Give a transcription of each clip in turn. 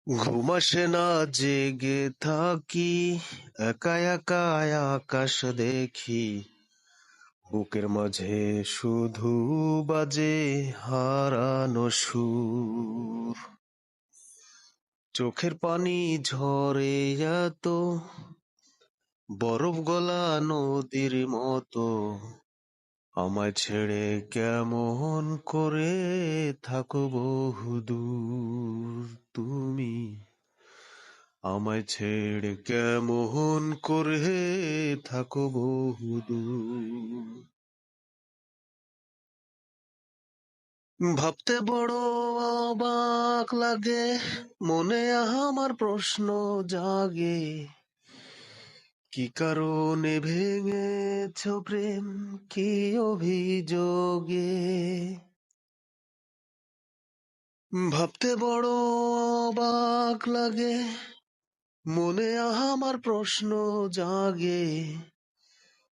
ঘুম আসে না, জেগে থাকি, একা একা আকাশ দেখি, বুকের মাঝে শুধু বাজে হারানো সুর। চোখের পানি ঝরে এত, বরফ গলা নদীর মতো, আমায় ছেড়ে কেমন করে থাকো বহুদূর তুমি। আমায় ছেড়ে কেমন করে থাকো বহুদূর। ভাবতে বড় অবাক লাগে, মনে আমার প্রশ্ন জাগে, কি কারণে ভেঙেছ প্রেম, কি অভিযোগে। ভাবতে বড় অবাক লাগে, মনে আমার প্রশ্ন জাগে,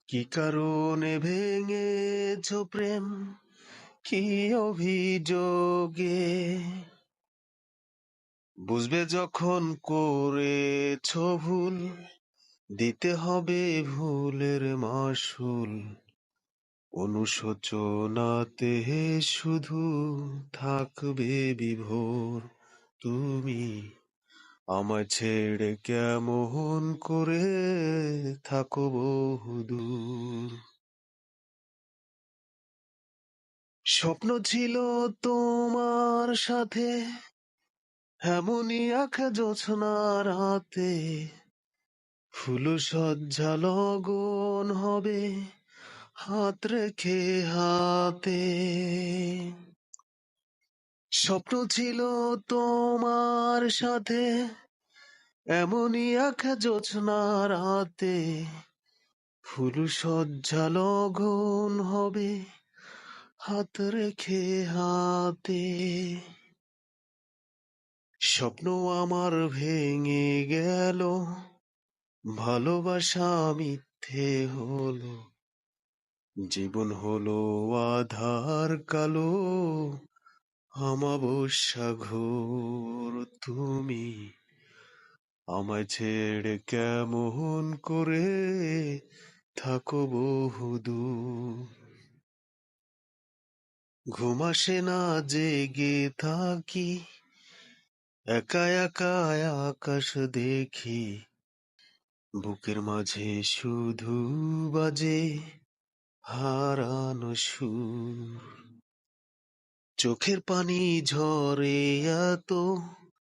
কি কারণে ভেঙেছ প্রেম, কি অভিযোগে। বুঝবে যখন করেছ ভুল, দিতে হবে ভুলের মাসুল। অনুশোচনাতে শুধু থাকবে বিভোর তুমি। আমায় ছেড়ে কেমন করে থাকো বহুদূর। স্বপ্ন ছিল তোমার সাথে, এমনই এক জোছনা রাতে, ফুল সজ্জা লগন হবে হাত রেখে হাতে। স্বপ্ন ছিল তোমার সাথে, এমনই এক জোছনা রাতে, ফুল সজ্জা লগন হবে হাত রেখে হাতে। স্বপ্ন আমার ভেঙে গেল, ভালোবাসা মিথ্যে হলো, জীবন হলো আধার কালো, আমাবস্যা ঘোর তুমি। আমায় ছেড়ে কেমন করে থাকো বহুদূর। ঘুম আসে না, জেগে থাকি, একা একা আকাশ দেখি, বুকের মাঝে শুধু বাজে হারানো সুর। চোখের পানি ঝরে এত,